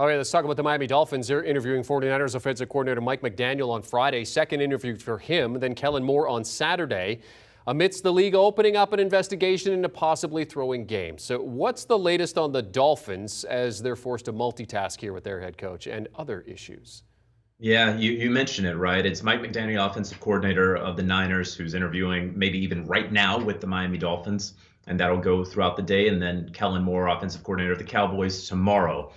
All right, let's talk about the Miami Dolphins. They're interviewing 49ers offensive coordinator Mike McDaniel on Friday. Second interview for him, then Kellen Moore on Saturday, amidst the league opening up an investigation into possibly throwing games. So what's the latest on the Dolphins as they're forced to multitask here with their head coach and other issues? Yeah, you mentioned it, right? It's Mike McDaniel, offensive coordinator of the Niners, who's interviewing maybe even right now with the Miami Dolphins, and that'll go throughout the day. And then Kellen Moore, offensive coordinator of the Cowboys, tomorrow.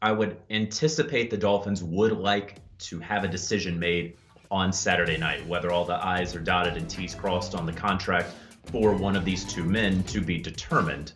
I would anticipate the Dolphins would like to have a decision made on Saturday night, whether all the I's are dotted and T's crossed on the contract for one of these two men to be determined.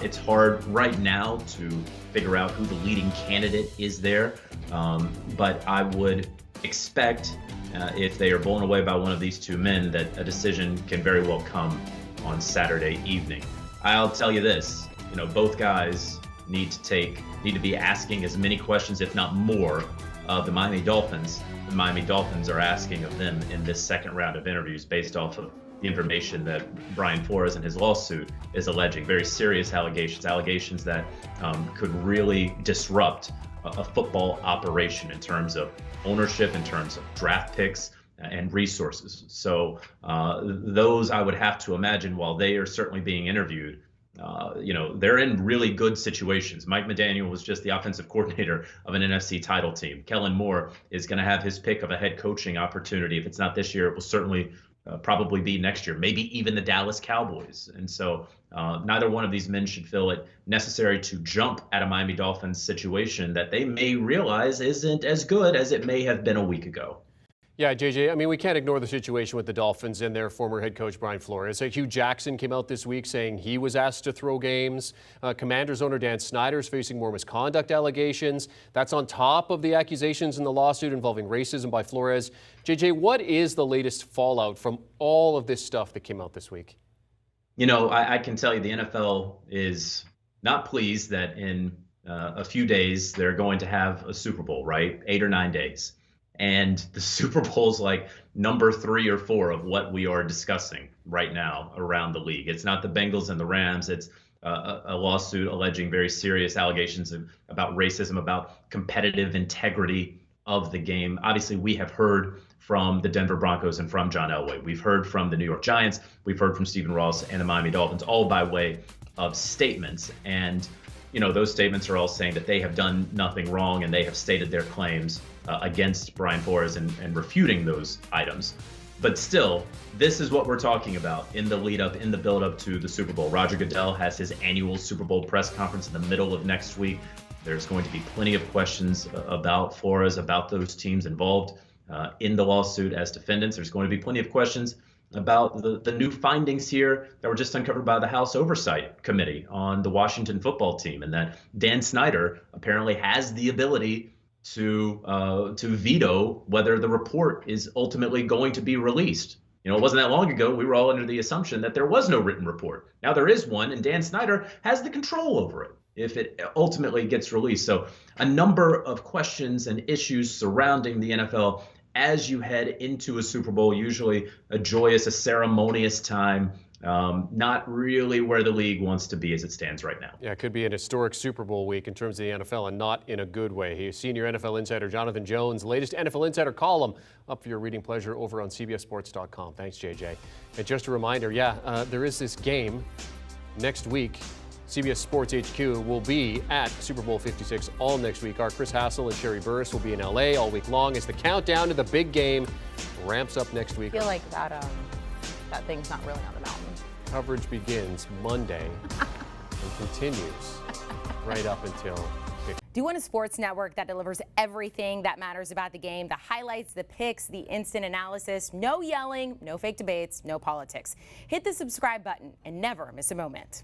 It's hard right now to figure out who the leading candidate is there, but I would expect if they are blown away by one of these two men that a decision can very well come on Saturday evening. I'll tell you this, both guys need to be asking as many questions, if not more, of the Miami Dolphins. The Miami Dolphins are asking of them in this second round of interviews based off of the information that Brian Flores and his lawsuit is alleging. Very serious allegations that could really disrupt a football operation in terms of ownership, in terms of draft picks and resources. So those, I would have to imagine, while they are certainly being interviewed, they're in really good situations. Mike McDaniel was just the offensive coordinator of an NFC title team. Kellen Moore is going to have his pick of a head coaching opportunity. If it's not this year, it will certainly probably be next year, maybe even the Dallas Cowboys. And so neither one of these men should feel it necessary to jump at a Miami Dolphins situation that they may realize isn't as good as it may have been a week ago. Yeah, JJ, I mean, we can't ignore the situation with the Dolphins and their former head coach, Brian Flores. Hugh Jackson came out this week saying he was asked to throw games. Commanders owner Dan Snyder is facing more misconduct allegations. That's on top of the accusations in the lawsuit involving racism by Flores. JJ, what is the latest fallout from all of this stuff that came out this week? I can tell you the NFL is not pleased that in a few days they're going to have a Super Bowl, right? 8 or 9 days. And the Super Bowl's like number 3 or 4 of what we are discussing right now around the league. It's not the Bengals and the Rams. It's a lawsuit alleging very serious allegations about racism, about competitive integrity of the game. Obviously, we have heard from the Denver Broncos and from John Elway. We've heard from the New York Giants. We've heard from Stephen Ross and the Miami Dolphins, all by way of statements. And those statements are all saying that they have done nothing wrong and they have stated their claims against Brian Flores and refuting those items. But still, this is what we're talking about in the lead up, in the build up to the Super Bowl. Roger Goodell has his annual Super Bowl press conference in the middle of next week. There's going to be plenty of questions about Flores, about those teams involved in the lawsuit as defendants. There's going to be plenty of questions about the new findings here that were just uncovered by the House Oversight Committee on the Washington football team, and that Dan Snyder apparently has the ability to veto whether the report is ultimately going to be released. It wasn't that long ago we were all under the assumption that there was no written report. Now there is one, and Dan Snyder has the control over it if it ultimately gets released. So a number of questions and issues surrounding the NFL as you head into a Super Bowl, usually a joyous, a ceremonious time, not really where the league wants to be as it stands right now. Yeah, it could be an historic Super Bowl week in terms of the NFL, and not in a good way. He's senior NFL insider Jonathan Jones, latest NFL Insider column up for your reading pleasure over on CBSSports.com. Thanks, JJ. And just a reminder, there is this game next week. CBS Sports HQ will be at Super Bowl 56 all next week. Our Chris Hassel and Sherry Burris will be in LA all week long as the countdown to the big game ramps up next week. I feel like that thing's not really on the mountain. Coverage begins Monday and continues right up until. Do you want a sports network that delivers everything that matters about the game? The highlights, the picks, the instant analysis, no yelling, no fake debates, no politics. Hit the subscribe button and never miss a moment.